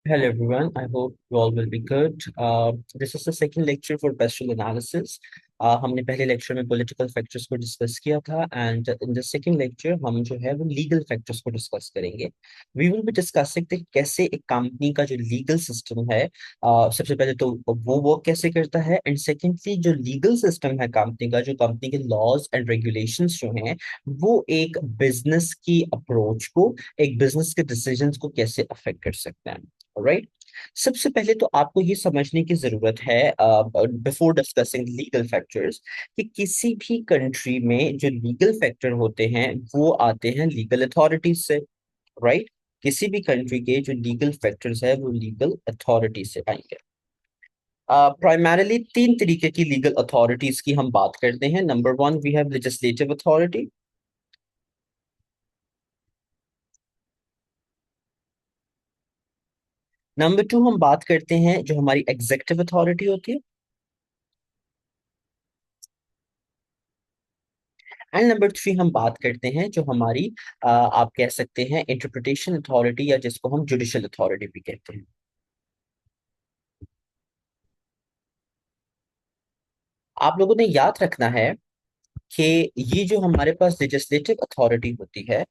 Hello everyone, I hope you all will be good. This is the second lecture for pestle analysis. हमने पहले lecture में political factors को discuss किया था and in the second lecture हम जो है वो लीगल फैक्टर्स को डिस्कस करेंगे. वी विल बी डिस्कसिंग कि कैसे एक कंपनी का जो लीगल सिस्टम है, सबसे पहले तो वो वर्क कैसे करता है एंड सेकेंडली जो लीगल सिस्टम है कंपनी का, जो कंपनी के लॉज एंड रेगुलेशंस जो हैं वो एक बिजनेस की अप्रोच को, एक बिजनेस के डिसीजंस को कैसे अफेक्ट कर सकते हैं. राइट. सबसे पहले तो आपको ये समझने की जरूरत है बिफोर डिस्कसिंग लीगल फैक्टर्स कि किसी भी कंट्री में जो लीगल फैक्टर होते हैं वो आते हैं लीगल अथॉरिटीज से. राइट. किसी भी कंट्री के जो लीगल फैक्टर्स है वो लीगल अथॉरिटी से आएंगे. प्राइमरीली तीन तरीके की लीगल अथॉरिटीज की हम बात करते हैं. Number one, we have legislative authority. Number two, हम बात करते हैं जो हमारी एग्जेक्टिव अथॉरिटी होती है. एंड नंबर थ्री, हम बात करते हैं जो हमारी आप कह सकते हैं इंटरप्रिटेशन अथॉरिटी, या जिसको हम जुडिशियल अथॉरिटी भी कहते हैं. आप लोगों ने याद रखना है कि ये जो हमारे पास लेजिस्लेटिव अथॉरिटी होती है,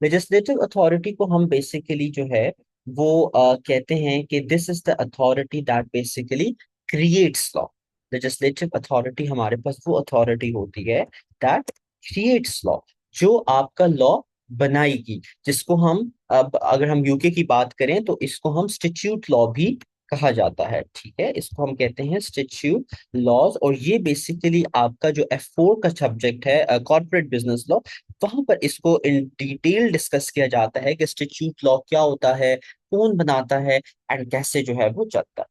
लेजिस्लेटिव अथॉरिटी को हम बेसिकली जो है वो कहते हैं कि this is the authority that basically creates law. Legislative authority हमारे पास वो अथॉरिटी होती है दैट क्रिएट्स लॉ, जो आपका लॉ बनाएगी, जिसको हम, अब अगर हम यूके की बात करें तो इसको हम स्टिट्यूट लॉ भी कहा जाता है. ठीक है, इसको हम कहते हैं स्टिट्यूट लॉज. और ये बेसिकली आपका जो F4 का सब्जेक्ट है, कॉर्पोरेट बिजनेस लॉ, वहां पर इसको इन डिटेल डिस्कस किया जाता है कि स्टिट्यूट लॉ क्या होता है, कौन बनाता है एंड कैसे जो है वो चलता है.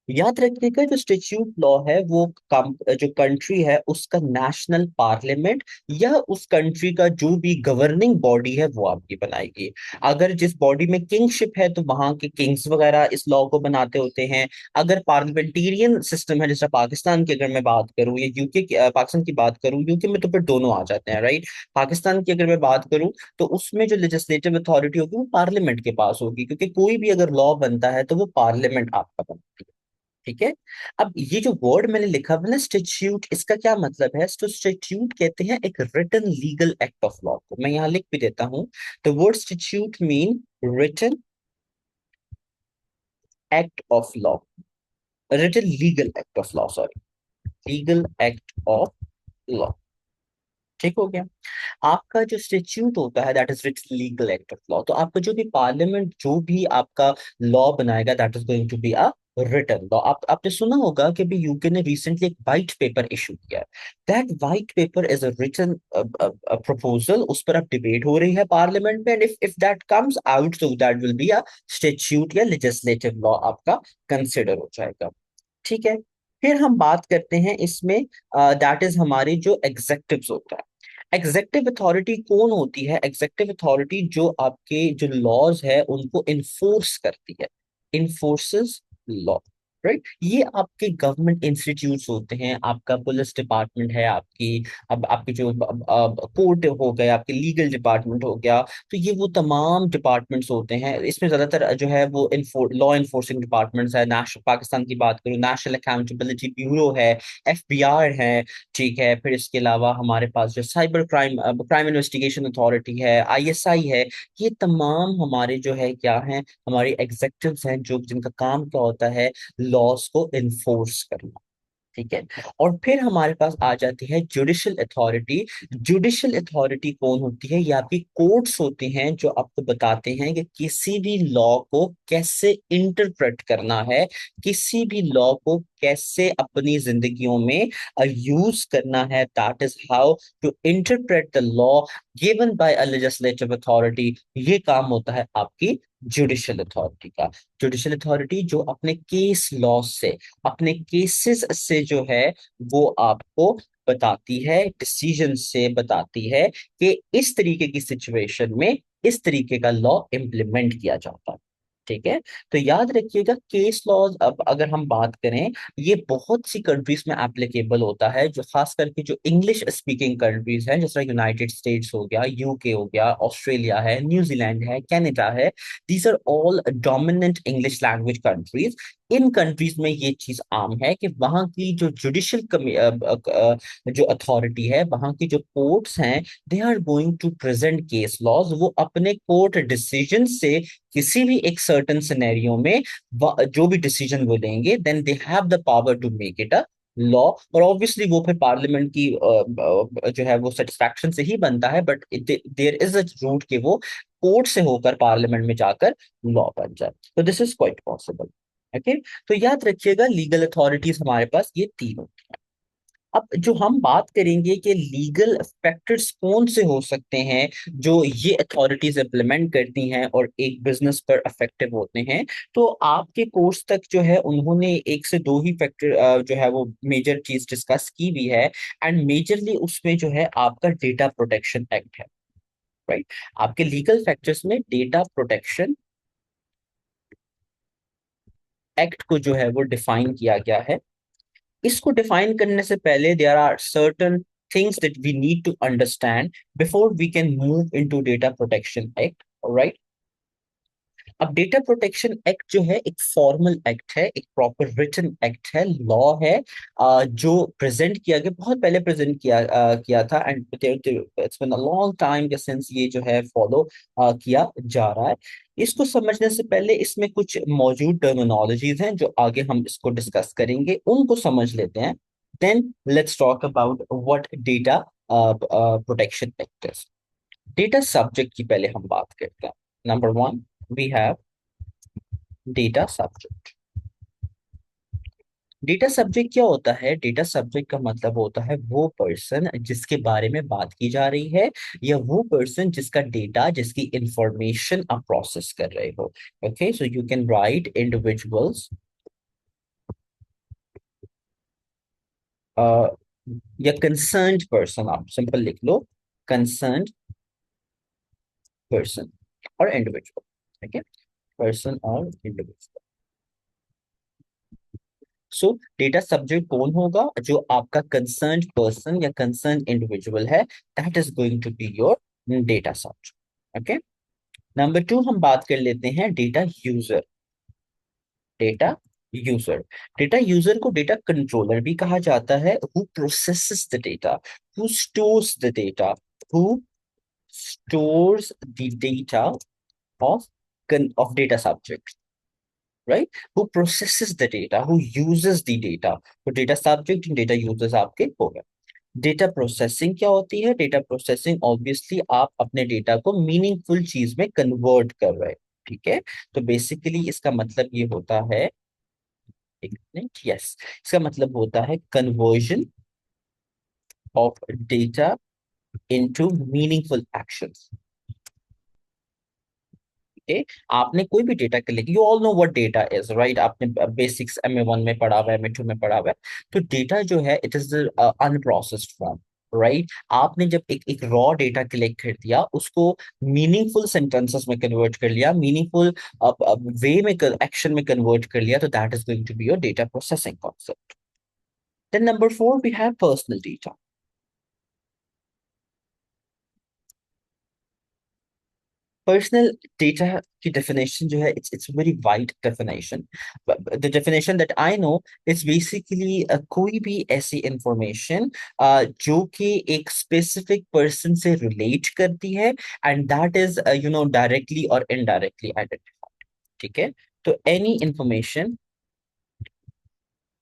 याद रखने का, जो स्टैट्यूट लॉ है वो जो कंट्री है उसका नेशनल पार्लियामेंट या उस कंट्री का जो भी गवर्निंग बॉडी है वो आपकी बनाएगी. अगर जिस बॉडी में किंगशिप है तो वहां के किंग्स वगैरह इस लॉ को बनाते होते हैं. अगर पार्लियामेंटेरियन सिस्टम है, जैसे पाकिस्तान की अगर मैं बात करूं या यूके की, पाकिस्तान की बात करूं, यूके में तो फिर दोनों आ जाते हैं. राइट. पाकिस्तान की अगर मैं बात करूं तो उसमें जो लेजिस्लेटिव अथॉरिटी होगी वो पार्लियामेंट के पास होगी, क्योंकि कोई भी अगर लॉ बनता है तो वो पार्लियामेंट आपका बनता है. ठीक है. अब ये जो वर्ड मैंने लिखा हुआ है ना स्टिट्यूट, इसका क्या मतलब है? तो स्टिट्यूट कहते हैं एक written legal act of law को. मैं यहाँ लिख भी देता हूँ. The word statute mean written act of law, written legal act of law, sorry, legal act of law. ठीक हो गया. आपका जो स्टेच्यूट होता है that is it's legal act of law. तो आपका जो भी पार्लियामेंट जो भी आपका लॉ बनाएगा that is going to be a written law. आपने सुना होगा कि भी यूके ने रिसेंटली एक वाइट पेपर इशू किया है. That white paper is a written proposal. उस पर अब डिबेट हो रही है पार्लियामेंट में, and if that comes out तो that will be a statute या लेजिस्लेटिव लॉ आपका कंसिडर हो जाएगा. ठीक है. फिर हम बात करते हैं इसमें, दैट इज हमारी जो एग्जेक्टिव्स होता है. एग्जेक्टिव अथॉरिटी कौन होती है? एग्जेक्टिव अथॉरिटी जो आपके जो लॉज है उनको इन्फोर्स करती है, इन्फोर्सेस लॉ. राइट. ये आपके गवर्नमेंट इंस्टीट्यूट्स होते हैं, आपका पुलिस डिपार्टमेंट है आपकी, अब आपके जो कोर्ट हो गए, आपके लीगल डिपार्टमेंट हो गया. तो ये वो तमाम डिपार्टमेंट्स होते हैं. इसमें ज्यादातर जो है वो लॉ इन्फोर्सिंग डिपार्टमेंट्स है. नेशनल, पाकिस्तान की बात करूँ, नेशनल अकाउंटेबिलिटी ब्यूरो है, FBI है. ठीक है. फिर इसके अलावा हमारे पास जो cyber crime, crime investigation authority है, ISI है. ये तमाम हमारे जो है क्या हैं, हमारी एग्जेक्टिव्स हैं, जो जिनका काम क्या होता है, लॉस को इन्फोर्स करना. ठीक है. और फिर हमारे पास आ जाती है जुडिशियल अथॉरिटी. जुडिशियल अथॉरिटी कौन होती है? ये आपकी कोर्ट्स होती हैं जो आपको बताते हैं कि किसी भी लॉ को कैसे इंटरप्रेट करना है, किसी भी लॉ को कैसे अपनी जिंदगियों में यूज करना है. That is how to interpret the law given by a legislative authority. ये काम होता है आपकी जुडिशियल अथॉरिटी का. जुडिशियल अथॉरिटी जो अपने केस लॉ से, अपने केसेस से जो है वो आपको बताती है, डिसीजन से बताती है कि इस तरीके की सिचुएशन में इस तरीके का लॉ इम्प्लीमेंट किया जाता है. ठीक है। तो याद रखिएगा केस लॉज, अब अगर हम बात करें, ये बहुत सी कंट्रीज में एप्लीकेबल होता है, जो खास करके जो इंग्लिश स्पीकिंग कंट्रीज हैं, जैसे यूनाइटेड स्टेट्स हो गया, यूके हो गया, ऑस्ट्रेलिया है, न्यूजीलैंड है, कनाडा है। These are all dominant English language countries. इन कंट्रीज में ये चीज आम है कि वहाँ की जो जुडिशियल जो अथॉरिटी है, वहाँ की जो कोर्ट्स हैं, they are going to present case laws. वो अपने कोर्ट डिसीजन से किसी भी एक सर्टन सिनेरियो में जो भी डिसीजन वो लेंगे, then they have the power to make it a law. और ऑब्वियसली वो फिर पार्लियामेंट की जो है वो सेटिस्फैक्शन से ही बनता है, but there is a route कि वो कोर्ट से होकर पार्लियामेंट में जाकर लॉ बन जाए। तो this is quite possible. Okay. तो याद रखिएगा लीगल अथॉरिटीज हमारे पास ये तीन होती हैं। अब जो हम बात करेंगे कि लीगल फैक्टर्स कौन से हो सकते हैं जो ये अथॉरिटीज इम्प्लीमेंट करती हैं और एक बिजनेस पर अफेक्टिव होते हैं, तो आपके कोर्स तक जो है उन्होंने एक से दो ही फैक्टर जो है वो मेजर चीज डिस्कस की भी है। एंड मेजरली उसमें जो है आपका डेटा प्रोटेक्शन एक्ट है। राइट। आपके लीगल फैक्टर्स में डेटा प्रोटेक्शन एक्ट को जो है वो डिफाइन किया गया है। इसको डिफाइन करने से पहले there are certain things that we need to understand before we can move into data protection act. Right. अब डेटा प्रोटेक्शन एक्ट जो है एक फॉर्मल एक्ट है, एक प्रॉपर रिटन एक्ट है, लॉ है, जो प्रेजेंट किया गया, बहुत पहले प्रेजेंट किया था। And it's been a long time since ये जो है फॉलो किया जा रहा है। इसको समझने से पहले इसमें कुछ मौजूद टर्मिनोलॉजीज हैं जो आगे हम इसको डिस्कस करेंगे, उनको समझ लेते हैं। Then let's talk about what data protection act is. Data subject की पहले हम बात करते हैं। Number one, we have data subject. Data subject क्या होता है? डेटा सब्जेक्ट का मतलब होता है वो पर्सन जिसके बारे में बात की जा रही है, या वो पर्सन जिसका डेटा, जिसकी इंफॉर्मेशन आप प्रोसेस कर रहे हो। Okay, so you can write individuals, या कंसर्न्ड पर्सन, आप सिंपल लिख लो, कंसर्न्ड पर्सन और इंडिविजुअल। ठीक है, पर्सन और इंडिविजुअल। सो डेटा सब्जेक्ट कौन होगा? जो आपका कंसर्न पर्सन या कंसर्न इंडिविजुअल है, that is going to be your data subject. Okay. Number two हम बात कर लेते हैं data user. Data user, data user को डेटा कंट्रोलर भी कहा जाता है। Who processes the data, who stores the data, who stores the data of of data subject, right? Who processes the data, who uses the data। तो data subject data users आपके हो गए। Data processing क्या होती है? Data processing obviously आप अपने data को मीनिंगफुल चीज में कन्वर्ट कर रहे हैं। ठीक है। तो बेसिकली इसका मतलब ये होता है, एक मिनट, यस, इसका मतलब होता है conversion of data into meaningful actions. Okay. आपने कोई भी data collect, you all know what data is, right? आपने बेसिक्स MA1 में पढ़ा हुआ है, MA2 में पढ़ा हुआ है। तो डेटा जो है it is unprocessed form. Right. आपने जब एक एक रॉ डेटा कलेक्ट कर दिया, उसको मीनिंगफुल सेंटेंसेस में कन्वर्ट कर लिया, मीनिंगफुल वे में, एक्शन में कन्वर्ट कर लिया, तो that is going to be your data processing concept. Then number four we have personal data. Personal data की डेफिनेशन जो है, it's very wide definition. The definition that I know is basically कोई भी ऐसी information जो कि एक specific person से रिलेट करती है, एंड दैट इज डायरेक्टली और इनडायरेक्टली आइडेंटिफाइड। ठीक है। तो any information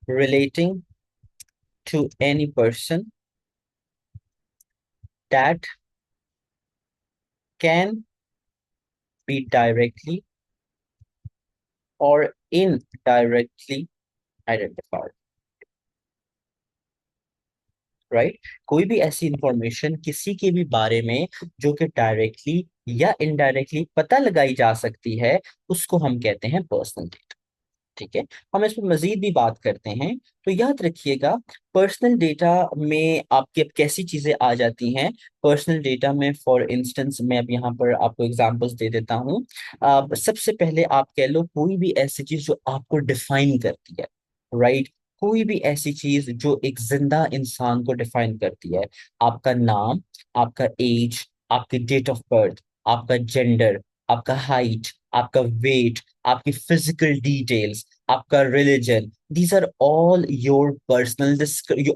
relating to any person that can be directly or indirectly identified। Right. कोई भी ऐसी इंफॉर्मेशन किसी के भी बारे में जो कि डायरेक्टली या इनडायरेक्टली पता लगाई जा सकती है, उसको हम कहते हैं पर्सनल डेटा। ठीक है, हम इस पर मजीद भी बात करते हैं। तो याद रखिएगा, पर्सनल डेटा में आपकी अब कैसी चीजें आ जाती हैं। पर्सनल डेटा में फॉर इंस्टेंस मैं अब यहाँ पर आपको एग्जांपल्स दे देता हूँ। सबसे पहले आप कह लो कोई भी ऐसी चीज जो आपको डिफाइन करती है, राइट। कोई भी ऐसी चीज जो एक जिंदा इंसान को डिफाइन करती है। आपका नाम, आपका एज, आपकी डेट ऑफ बर्थ, आपका जेंडर, आपका हाइट, आपका वेट, आपकी फिजिकल डिटेल्स, आपका religion, these are all your personal,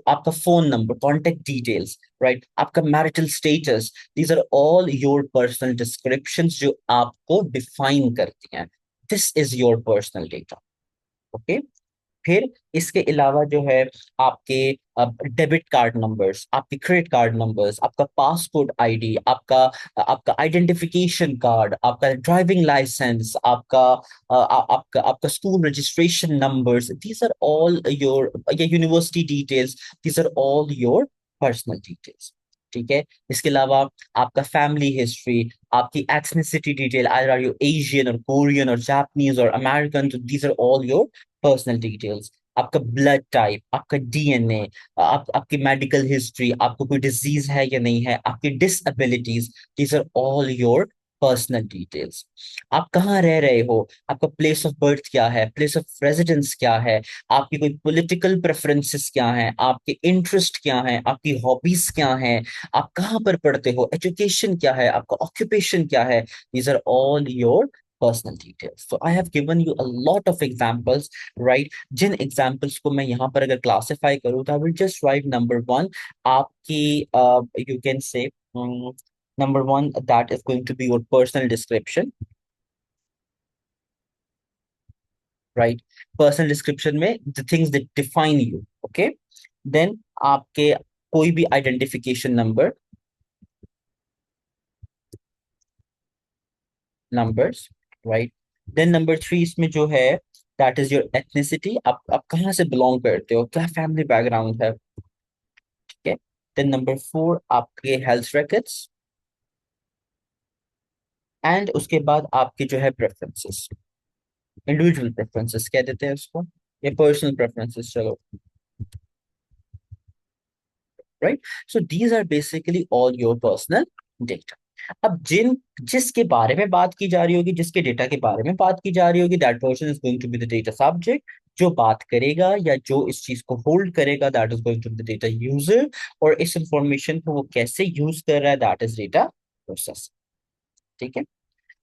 आपका phone number, contact details, right, आपका marital status, these are all your personal descriptions जो आपको डिफाइन करती हैं। This is your personal data. Okay. फिर इसके अलावा जो है आपके डेबिट कार्ड नंबर्स, आपके क्रेडिट कार्ड नंबर्स, आपका पासपोर्ट आईडी, आपका आपका आइडेंटिफिकेशन कार्ड, आपका ड्राइविंग लाइसेंस, आपका आपका school registration numbers, these are all your, या university details, these are all your personal details. ठीक है। इसके अलावा आपका फैमिली हिस्ट्री, आपकी ethnicity detail, are are you Asian और कोरियन और जापानीज और American, these are all your personal details. आपका ब्लड टाइप, आपका डीएनए, आपकी मेडिकल हिस्ट्री, आपको कोई डिजीज है या नहीं है, आपकी disabilities, these are all your personal details. आप कहाँ रह रहे हो, आपका प्लेस ऑफ बर्थ क्या है, प्लेस ऑफ रेजिडेंस क्या है, आपकी कोई पॉलिटिकल प्रेफरेंसेस क्या हैं, आपके इंटरेस्ट क्या हैं, आपकी हॉबीज क्या हैं, आप कहाँ पर पढ़ते हो, एजुकेशन क्या है, आपका ऑक्यूपेशन क्या है, these are all your personal details. So I have given you a lot of examples, right? जिन एग्जाम्पल्स को मैं यहाँ पर अगर क्लासिफाई करूँ तो I will just write number one, आपकी you can say number one that is going to be your personal description, right. Personal description में the things that define you, okay. Then आपके कोई भी identification number, numbers, right. Then number three इसमें जो है that is your ethnicity, आप कहाँ से बिलोंग करते हो, क्या फैमिली बैकग्राउंड है, ठीक है। देन नंबर फोर आपके हेल्थ रिकॉर्ड्स, एंड उसके बाद आपके जो है प्रेफरेंसेस, इंडिविजुअल प्रेफरेंसेस कह देते हैं उसको, या पर्सनल प्रेफरेंसेस, चलो, right. So these are basically all your personal data. अब जिसके बारे में बात की जा रही होगी, जिसके डेटा के बारे में बात की जा रही होगी, that person is going to be the data subject. जो बात करेगा या जो इस चीज को होल्ड करेगा, that is going to be the data user. और इस इंफॉर्मेशन को वो कैसे यूज कर रहा है, दैट इज डेटा प्रोसेस। ठीक है।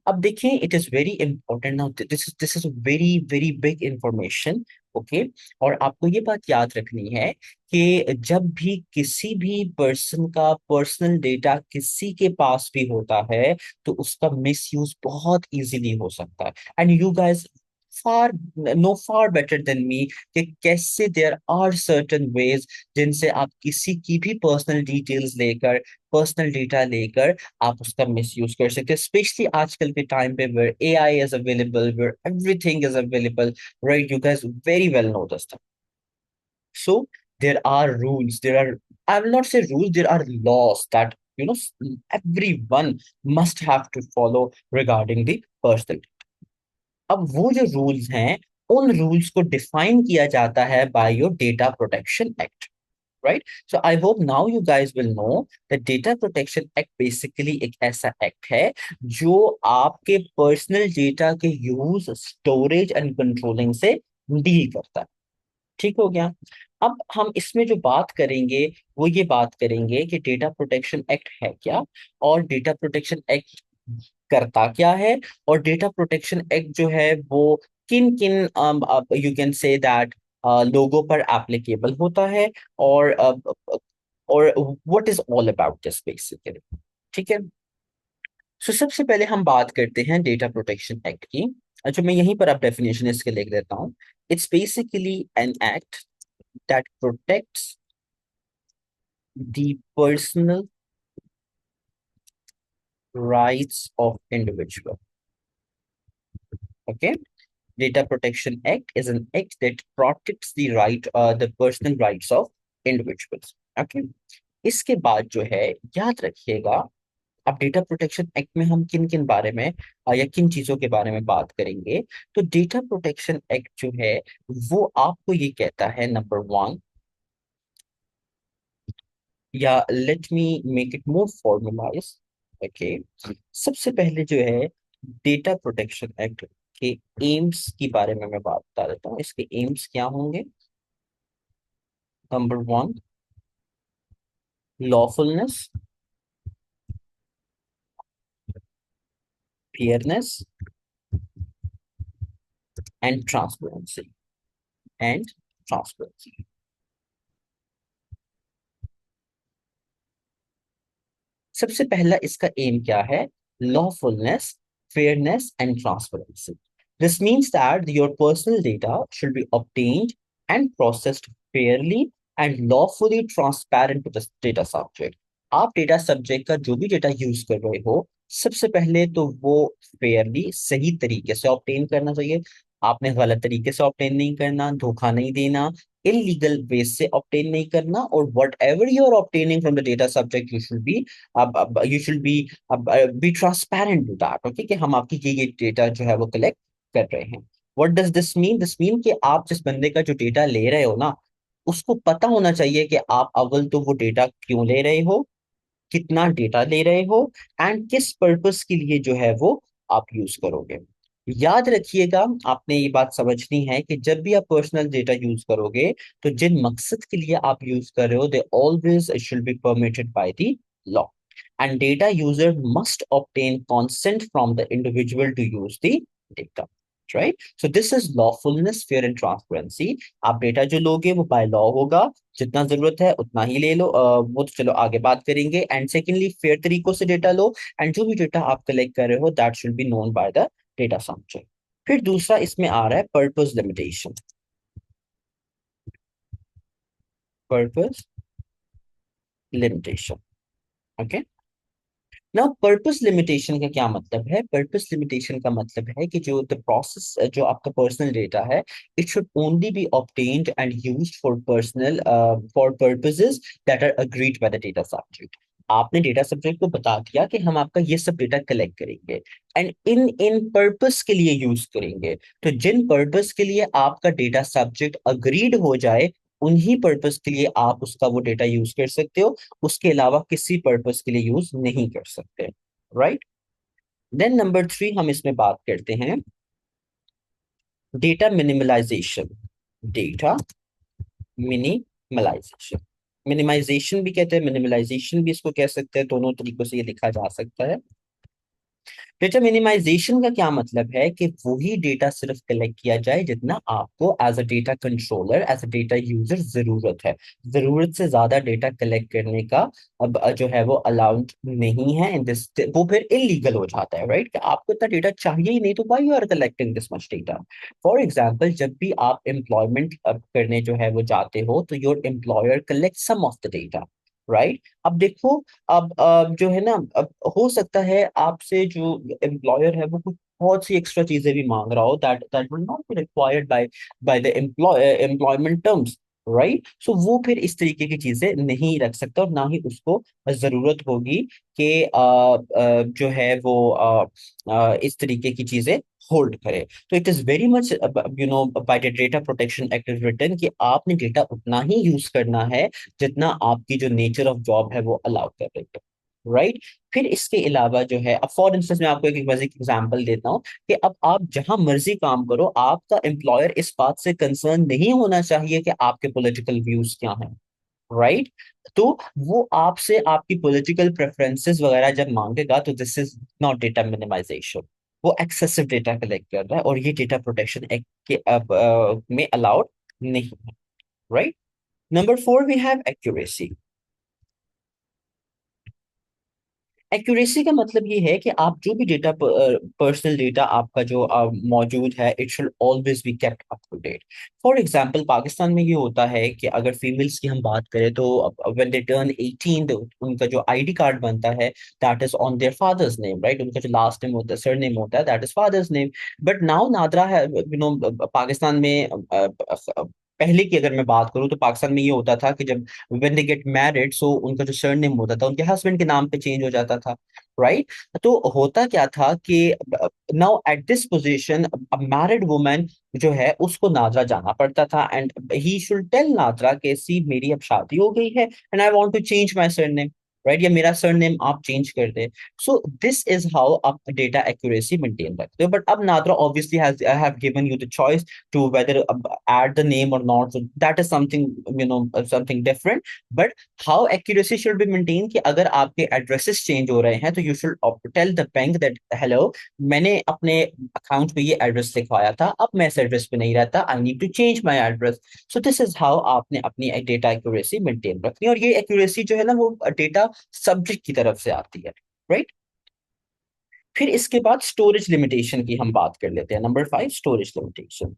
अब देखिए, it is very important now, this is very very big information. Okay. और आपको ये बात याद रखनी है कि जब भी किसी भी पर्सन का पर्सनल डेटा किसी के पास भी होता है तो उसका मिसयूज बहुत इजीली हो सकता है। And you guys far know far better than me कि कैसे देयर आर सर्टेन वेज जिनसे आप किसी की भी पर्सनल डिटेल्स लेकर, पर्सनल डेटा लेकर आप उसका मिस यूज कर सकते हैं, स्पेशली आजकल के टाइम पे where AI is available, where everything is available, right. You guys very well know this stuff. So there are rules, there are, I will not say rules, there are laws that everyone must have to follow regarding the personal. अब वो जो rules हैं, उन rules को define किया जाता है by your data protection act, right. So I hope now you guys will know that data protection act basically एक ऐसा एक्ट है जो आपके पर्सनल डेटा के यूज, स्टोरेज एंड कंट्रोलिंग से डील करता है। ठीक हो गया। अब हम इसमें जो बात करेंगे वो ये बात करेंगे कि डेटा प्रोटेक्शन एक्ट है क्या, और डेटा प्रोटेक्शन एक्ट करता क्या है, और डेटा प्रोटेक्शन एक्ट जो है वो किन किन, यू कैन से दैट, लोगों पर एप्लीकेबल होता है, और और what is all about this basically. ठीक है। सो सबसे पहले हम बात करते हैं डेटा प्रोटेक्शन एक्ट की। अच्छा, मैं यहीं पर आप डेफिनेशन इसके लिख देता हूँ। It's basically an act that protects the personal rights of individual. Okay. Data Protection Act is an act that protects the personal rights of individuals. Okay. इसके बाद जो है, याद रखिएगा, अब डेटा प्रोटेक्शन एक्ट में हम किन किन बारे में या किन चीजों के बारे में बात करेंगे? तो डेटा प्रोटेक्शन एक्ट जो है वो आपको ये कहता है, नंबर वन, या let me make it more formalize. Okay, सबसे पहले जो है डेटा प्रोटेक्शन एक्ट के एम्स के बारे में मैं बात बता देता हूँ। इसके एम्स क्या होंगे? Number one, lawfulness, fairness and transparency, and transparency. सबसे पहला इसका एम क्या है? Lawfulness, fairness and transparency. This means that your personal data should be obtained and processed fairly and lawfully transparent to the data subject। आप data subject का जो भी data use कर रहे हो, सबसे पहले तो वो फेयरली, सही तरीके से ऑब्टेन करना चाहिए। आपने गलत तरीके से ऑब्टेन नहीं करना, धोखा नहीं देना, इलीगल वे से ऑब्टेन नहीं करना, और whatever you are obtaining from the data subject you should be, अब you should be transparent to that. Okay, कि हम आपकी ये डेटा जो है वो कलेक्ट कर रहे हैं। What does this mean? This mean कि आप जिस बंदे का जो डेटा ले रहे हो ना, उसको पता होना चाहिए कि आप अव्वल तो वो डेटा क्यों ले रहे हो, कितना डेटा ले रहे हो, एंड किस पर्पस के लिए जो है वो आप यूज करोगे। याद रखिएगा, आपने ये बात समझनी है कि जब भी आप पर्सनल डेटा यूज करोगे, तो जिन मकसद के लिए आप यूज कर रहे हो, they always should be permitted by the law, and data user must obtain consent from the individual to use the data, right? So this is lawfulness, fair and transparency। आप डेटा जो लोगे वो by law होगा, जितना जरूरत है उतना ही ले लो। वो तो चलो आगे बात करेंगे। एंड सेकेंडली, फेयर तरीकों से डेटा लो, एंड जो भी डेटा आप कलेक्ट कर रहे हो that should be known by the data subject. फिर दूसरा इसमें आ रहा है purpose limitation. Purpose limitation, okay. Now purpose limitation का क्या मतलब है? पर्पस लिमिटेशन का मतलब है कि जो द प्रोसेस, जो आपका पर्सनल डेटा है, it should only be obtained and used for personal, for purposes that are agreed by the data subject. आपने डेटा सब्जेक्ट को बता दिया कि हम आपका ये सब डेटा कलेक्ट करेंगे एंड इन इन पर्पस के लिए यूज करेंगे। तो जिन पर्पस के लिए आपका डेटा सब्जेक्ट अग्रीड हो जाए, उन्हीं पर्पस के लिए आप उसका वो डेटा यूज कर सकते हो। उसके अलावा किसी पर्पस के लिए यूज नहीं कर सकते, राइट? देन नंबर थ्री हम इसमें बात करते हैं डेटा मिनिमलाइजेशन। डेटा मिनिमलाइजेशन, मिनिमाइजेशन भी कहते हैं, मिनिमलाइजेशन भी इसको कह सकते हैं, दोनों तरीकों से ये लिखा जा सकता है। डेटा मिनिमाइजेशन का क्या मतलब है? कि वही डेटा सिर्फ कलेक्ट किया जाए जितना आपको as a data controller, as a data user जरूरत है। जरूरत से ज्यादा डेटा कलेक्ट करने का अब जो है वो अलाउड नहीं है इन दिस, वो फिर इलीगल हो जाता है, राइट? कि आपको इतना डेटा चाहिए ही नहीं, तो why you are collecting this much data? For example, जब भी आप एम्प्लॉयमेंट करने जो है वो जाते हो, तो your employer collect some of the data, right? अब देखो, अब जो है ना, अब हो सकता है आपसे जो एम्प्लॉयर है वो कुछ बहुत सी एक्स्ट्रा चीजें भी मांग रहा हो, that that will not be required by by the employment terms, right? So वो फिर इस तरीके की चीजें नहीं रख सकता, और ना ही उसको जरूरत होगी कि जो है वो इस तरीके की चीजें होल्ड करे। तो it is very much, by the data protection act is written कि आपने डेटा उतना ही यूज करना है जितना आपकी जो नेचर ऑफ जॉब है वो अलाउ कर रही है, राइट? फिर इसके अलावा जो है, अब फॉर इंस्टेंस मैं आपको एक बस एग्जांपल देता हूँ कि अब आप जहां मर्जी काम करो, आपका एम्प्लॉयर इस बात से कंसर्न नहीं होना चाहिए कि आपके पॉलिटिकल व्यूज क्या हैं, राइट? तो वो आपसे आपकी पॉलिटिकल प्रेफरेंसेस वगैरह जब मांगेगा, तो this is not data minimization. वो एक्सेसिव डेटा कलेक्ट कर रहा है, और ये डेटा प्रोटेक्शन एक्ट के में अलाउड नहीं है, right? Number four, we have accuracy. Accuracy का मतलब ये है कि आप जो भी डेटा, पर्सनल डेटा आपका जो मौजूद है, it should always be kept up to date. For example, Pakistan में ये होता है कि अगर फीमेल्स की हम बात करें, तो व्हेन दे टर्न 18, उनका जो आईडी कार्ड बनता है, that is on their father's name, right? उनका जो लास्ट नेम होता है, सर नेम होता है, that is father's name. But now NADRA है, पाकिस्तान में पहले की अगर मैं बात करूं तो पाकिस्तान में ये होता था कि जब व्हेन दे गेट मैरिड, सो उनका जो सरनेम होता था उनके हस्बैंड के नाम पे चेंज हो जाता था, राइट। तो होता क्या था कि now at this position a married woman जो है उसको नाजरा जाना पड़ता था, and he should tell NADRA कि सी मेरी अब शादी हो गई है and I want to change my surname, right, या मेरा सरनेम आप चेंज कर दे। सो दिस इज हाउ आप डेटा एक्यूरेसी मेंटेन रखते हो। बट अब NADRA obviously have given you the choice to whether add the name or not, so that is something, something different. But how accuracy should be maintained कि अगर आपके addresses change हो रहे हैं तो you should tell the bank that hello, मैंने अपने account पे ये एड्रेस लिखवाया था, अब मैं इस एड्रेस पे नहीं रहता, I need to change my address. So this is how आपने अपनी डेटा एक्यूरेसी मेंटेन रखनी है। और ये एक्यूरेसी जो है ना वो डेटा सब्जेक्ट की तरफ से आती है, राइट। फिर इसके बाद स्टोरेज लिमिटेशन की हम बात कर लेते हैं। Number 5, storage limitation.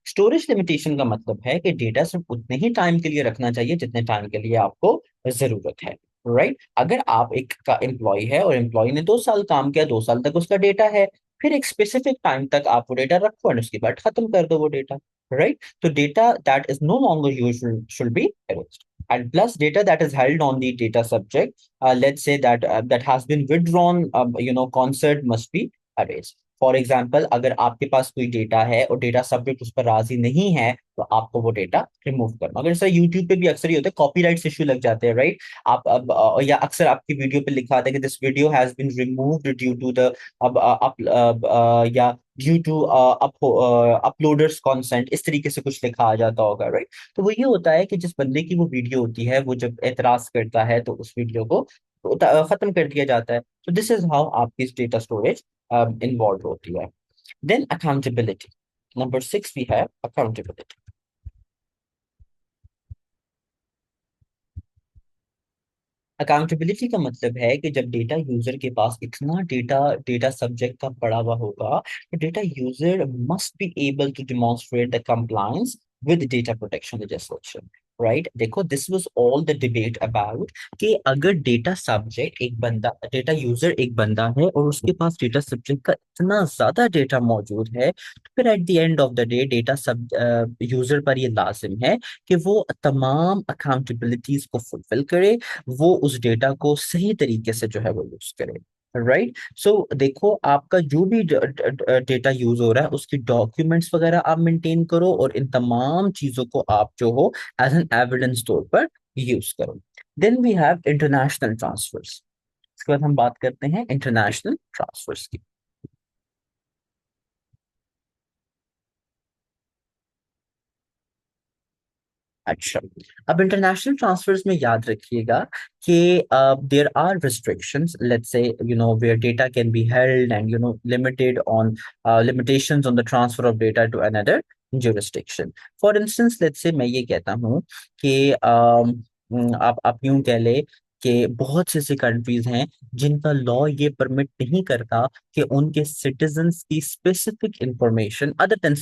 Storage limitation का मतलब है कि डेटा सिर्फ उतने ही टाइम के लिए रखना चाहिए जितने टाइम के लिए आपको जरूरत है, राइट। अगर आप एक का एम्प्लॉय है और एम्प्लॉय ने 2 साल काम किया, 2 साल तक उसका डेटा है, फिर एक स्पेसिफिक टाइम तक आप वो डेटा रखो और उसके बाद खत्म कर दो वो डेटा, राइट। तो data that is no longer useful should be erased. And plus data that is held on the data subject, let's say that has been withdrawn, concert must be erased. For example, अगर आपके पास कोई data है और data subject उस पर राजी नहीं है तो आपको वो डेटा रिमूव करना। अगर जैसे यूट्यूब पे भी अक्सर ये होता है, कॉपीराइट इश्यू लग जाते हैं, राइट। आप अब या अक्सर आपकी वीडियो पे लिखा आता है कि this video has been removed due to the अब या ड्यू टू अपलोडर्स कंसेंट, इस तरीके से कुछ लिखा आ जाता होगा, राइट। तो वो ये होता है कि जिस बंदे की वो वीडियो होती है वो जब एतराज करता है तो उस वीडियो को खत्म कर दिया जाता है। तो दिस इज हाउ आपकी डेटा स्टोरेज इन्वॉल्व होती है। देन अकाउंटेबिलिटी, नंबर 6 भी है अकाउंटेबिलिटी। अकाउंटेबिलिटी का मतलब है कि जब डेटा यूजर के पास इतना डेटा डेटा सब्जेक्ट का पड़ा हुआ होगा, तो data user must be able to demonstrate the compliance with data protection legislation, right. देखो, this was all the debate about कि अगर डेटा सब्जेक्ट एक बंदा, डेटा यूजर एक बंदा है और उसके पास डेटा सब्जेक्ट का इतना ज्यादा डेटा मौजूद है, तो फिर at the end of the day data सब यूजर पर ये लाजिम है कि वो तमाम अकाउंटेबिलिटीज को फुलफिल करे, वो उस डेटा को सही तरीके से जो है वो यूज करे, राइट। सो देखो, आपका जो भी डेटा यूज हो रहा है उसकी डॉक्यूमेंट्स वगैरह आप मेंटेन करो और इन तमाम चीजों को आप जो हो एज एन एविडेंस तौर पर यूज करो। Then we have international transfers. इसके बाद हम बात करते हैं इंटरनेशनल ट्रांसफर्स की। अच्छा, अब इंटरनेशनल ट्रांसफर्स में याद रखिएगा कि there are restrictions, let's say where data can be held and limited on limitations on the transfer of data to another jurisdiction. For instance, let's say मैं ये कहता हूँ कि आप यूं कह ले कि बहुत से ऐसी कंट्रीज हैं जिनका लॉ ये परमिट नहीं करता कि उनके सिटीजन्स की specific information other than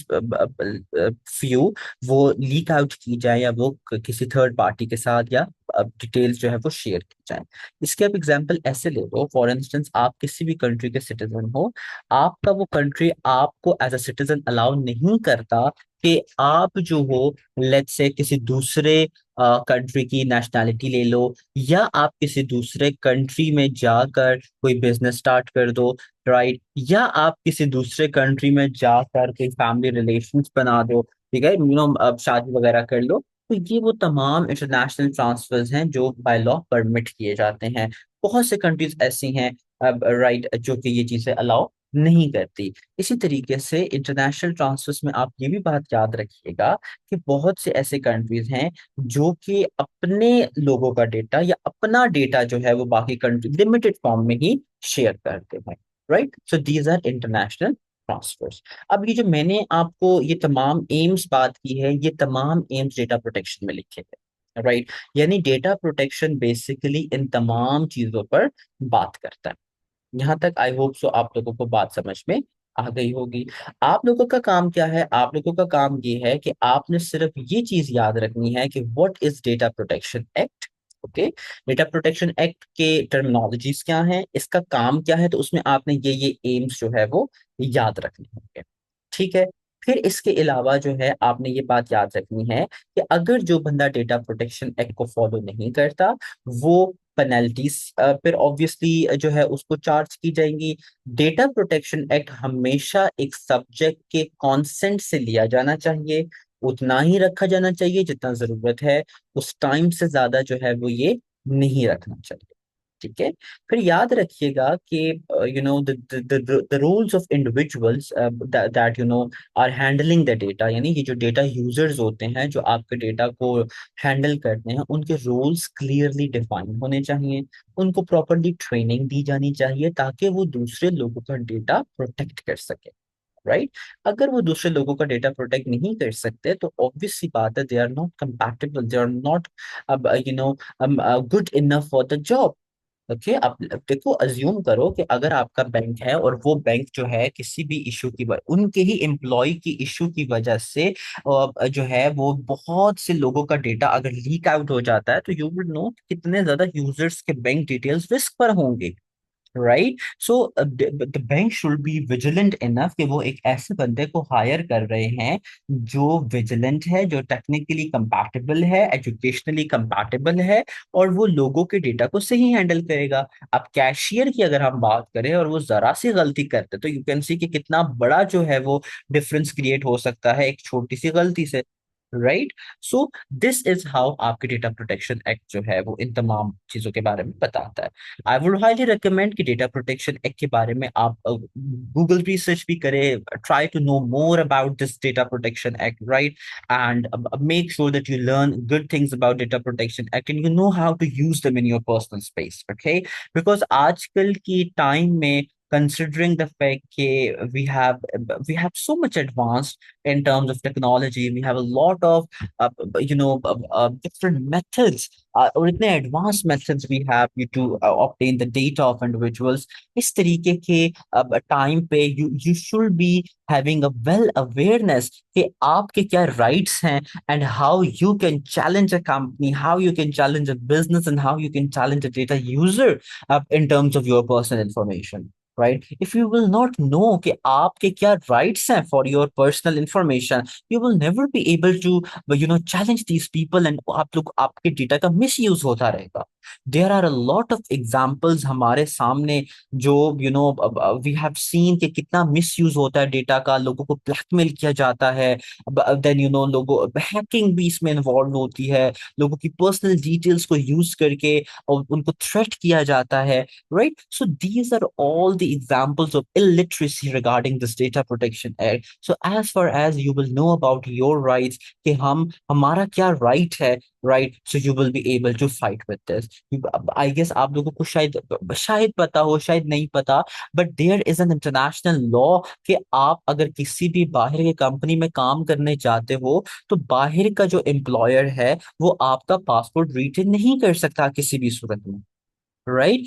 few वो लीक आउट की जाए, या वो किसी थर्ड पार्टी के साथ, या डिटेल्स जो है वो शेयर की जाए। इसके आप एग्जांपल ऐसे ले लो, फॉर इंस्टेंस आप किसी भी कंट्री के सिटीजन हो, आपका वो कंट्री आपको एज अ सिटीजन अलाउ नहीं करता कि आप जो हो, लेट्स से किसी दूसरे कंट्री की नेशनैलिटी ले लो, या आप किसी दूसरे कंट्री में जाकर कोई बिजनेस स्टार्ट कर दो, राइट, या आप किसी दूसरे कंट्री में जाकर कोई फैमिली रिलेशंस बना दो, ठीक है, अब शादी वगैरह कर लो। तो ये वो तमाम इंटरनेशनल ट्रांसफर्स हैं जो बाय लॉ परमिट किए जाते हैं। बहुत से कंट्रीज ऐसी हैं, अब राइट, जो कि ये चीजें अलाउ नहीं करती। इसी तरीके से इंटरनेशनल ट्रांसफर्स में आप ये भी बात याद रखिएगा कि बहुत से ऐसे कंट्रीज हैं जो कि अपने लोगों का डेटा या अपना डेटा जो है वो बाकी कंट्री लिमिटेड फॉर्म में ही शेयर करते हैं, right. So these are international transfers. अब ये जो मैंने आपको ये तमाम एम्स बात की है, ये तमाम एम्स डेटा प्रोटेक्शन में लिखे गए, राइट। यानी डेटा प्रोटेक्शन बेसिकली इन तमाम चीजों पर बात करता है। यहाँ तक आई होप सो आप लोगों को बात समझ में आ गई होगी। आप लोगों का काम क्या है? आप लोगों का काम ये है कि आपने सिर्फ ये चीज याद रखनी है कि what is data protection act, okay, data protection act के टर्मिनोलॉजीज क्या हैं, इसका काम क्या है, तो उसमें आपने ये एम्स जो है वो याद रखने होंगे। ठीक है। फिर इसके अलावा जो है आपने ये बात याद रखनी है कि अगर जो बंदा डेटा प्रोटेक्शन एक्ट को फॉलो नहीं करता, वो पेनल्टीज फिर ऑब्वियसली जो है उसको चार्ज की जाएंगी। डेटा प्रोटेक्शन एक्ट हमेशा एक सब्जेक्ट के कॉन्सेंट से लिया जाना चाहिए, उतना ही रखा जाना चाहिए जितना जरूरत है, उस टाइम से ज्यादा जो है वो ये नहीं रखना चाहिए। ठीक है। फिर याद रखिएगा कि you know the roles of individuals that are handling the data, यानी कि जो डेटा यूजर्स होते हैं जो आपके डेटा को हैंडल करते हैं, उनके रोल्स क्लियरली डिफाइन होने चाहिए, उनको प्रॉपरली ट्रेनिंग दी जानी चाहिए ताकि वो दूसरे लोगों का डेटा प्रोटेक्ट कर सके। राइट। अगर वो दूसरे लोगों का डेटा प्रोटेक्ट नहीं कर सकते तो ऑब्वियस सी बात है, they are not compatible, they are not good enough for the job. Okay, अब देखो, अज्यूम करो कि अगर आपका बैंक है और वो बैंक जो है किसी भी इशू की वजह, उनके ही एम्प्लॉय की इशू की वजह से जो है वो बहुत से लोगों का डेटा अगर लीक आउट हो जाता है, तो यू विल नो कितने ज्यादा यूजर्स के बैंक डिटेल्स रिस्क पर होंगे। Right. So the bank should be vigilant enough कि वो एक ऐसे बंदे को हायर कर रहे हैं जो विजिलेंट है, जो टेक्निकली कंपैटिबल है, एजुकेशनली कंपैटिबल है, और वो लोगों के डेटा को सही हैंडल करेगा। अब कैशियर की अगर हम बात करें और वो जरा सी गलती करते, तो यू कैन सी कि कितना बड़ा जो है वो डिफरेंस क्रिएट हो सकता है एक छोटी सी गलती से। Right. So this is how आपके डेटा प्रोटेक्शन एक्ट जो है वो इन तमाम चीजों के बारे में बताता है। आई वुड हाईली रिकमेंड कि डेटा प्रोटेक्शन एक्ट के बारे में आप गूगल रिसर्च भी करें, try to know more about this data protection act, right, and make sure that you learn good things about data protection act and you know how to use them in your personal space. Okay, because आजकल की time में, considering the fact that we have so much advanced in terms of technology, we have a lot of different methods, और इतने advance methods we have to obtain the data of individuals. इस तरीके के अब time पे you should be having a well awareness कि आपके क्या राइट्स हैं, and how you can challenge a company, how you can challenge a business, and how you can challenge a data user in terms of your personal information. Right? If you will not know कि आपके क्या rights हैं for your personal information, you will never be able to challenge these people, and आप लोग आपके data का misuse होता रहेगा। There are a lot of examples हमारे सामने जो we have seen कि कितना misuse होता है डेटा का, लोगों को blackmail किया जाता है, then लोगों hacking भी इसमें involved होती है, लोगों की personal details को use करके और उनको थ्रेट किया जाता है। Right. So these are all the examples of illiteracy regarding this data protection act. So as far as you will know about your rights कि हम हमारा क्या राइट है, right, so you will be able to fight with this. I guess आप लोगों को शायद शायद पता हो, शायद नहीं पता, but there is an international law कि आप अगर किसी भी बाहर की कंपनी में काम करने जाते हो, तो बाहर का जो एम्प्लॉयर है वो आपका पासपोर्ट रिटर्न नहीं कर सकता किसी भी सूरत में। right?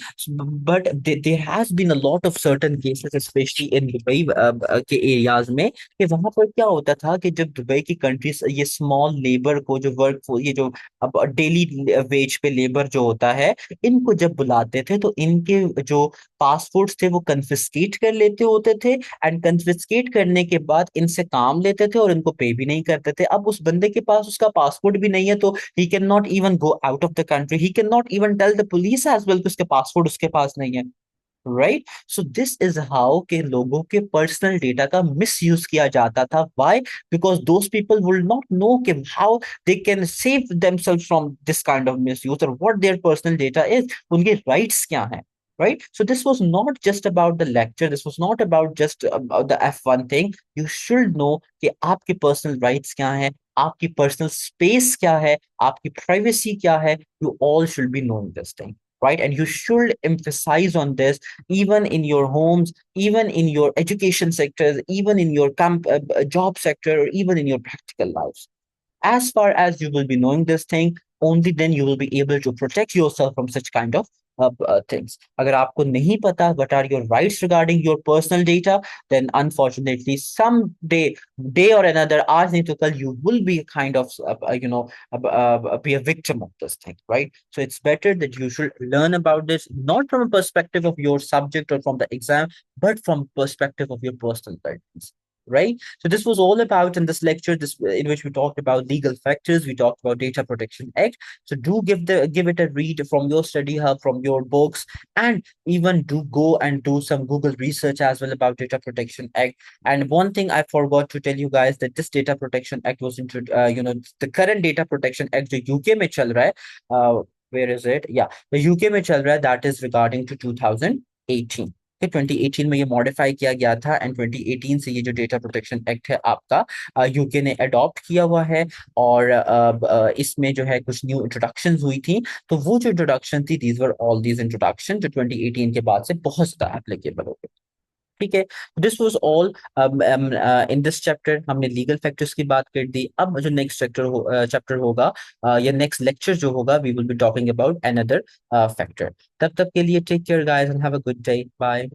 But there has been a lot of certain cases, especially in Dubai के एरियाज में, कि वहां पर क्या होता था कि जब दुबई की कंट्रीज ये स्मॉल लेबर को, जो वर्क, ये जो अब डेली वेज पे लेबर जो होता है, इनको जब बुलाते थे तो इनके जो पासपोर्ट्स थे वो कन्फिस्केट कर लेते होते थे, एंड कन्फिस्केट करने के बाद इनसे काम लेते थे और इनको पे भी नहीं करते थे। अब उस बंदे के पास उसका पासपोर्ट भी नहीं है, तो he cannot even go out of the country, he cannot even tell the police as well कि उसके पासपोर्ट उसके पास नहीं है। Right. So this is how के लोगों के पर्सनल डेटा का मिस यूज किया जाता था। Why? Because those people will not know कि how they can save themselves from this kind of misuse, और what their personal data is, उनके राइट्स क्या हैं। Right? So this was not just about the lecture. This was not about just about the F1 thing. You should know कि आपके personal rights क्या हैं, आपकी personal space क्या है, आपकी privacy क्या है. You all should be knowing this thing. Right? And you should emphasize on this even in your homes, even in your education sectors, even in your job sector, or even in your practical lives. As far as you will be knowing this thing, only then you will be able to protect yourself from such kind of things. अगर आपको नहीं पता what are your rights regarding your personal data, then unfortunately day or another, आज नहीं तो कल, you will be kind of be a victim of this thing, right? So it's better that you should learn about this not from a perspective of your subject or from the exam, but from perspective of your personal guidance. Right. So this was all about in this lecture, this in which we talked about legal factors, we talked about Data Protection Act. So do give it a read from your study hub, from your books, and even do go and do some Google research as well about Data Protection Act. And one thing I forgot to tell you guys, that this Data Protection Act was the current Data Protection Act जो UK में चल रहा है, where is it? Yeah, the UK में चल रहा है, that is regarding to 2018. 2018 में ये मॉडिफाई किया गया था, एंड 2018 से ये जो डेटा प्रोटेक्शन एक्ट है आपका यूके ने अडॉप्ट किया हुआ है। और इसमें जो है कुछ न्यू इंट्रोडक्शन हुई थी, तो वो जो इंट्रोडक्शन थी, these were all these introduction जो 2018 के बाद से बहुत ज्यादा एप्लीकेबल हो गए। ठीक है, this was all in this chapter. हमने लीगल फैक्टर्स की बात कर दी। अब जो नेक्स्ट चैप्टर होगा, या नेक्स्ट लेक्चर जो होगा, we will be talking about another factor. तब तक के लिए take care guys and have a good day, bye.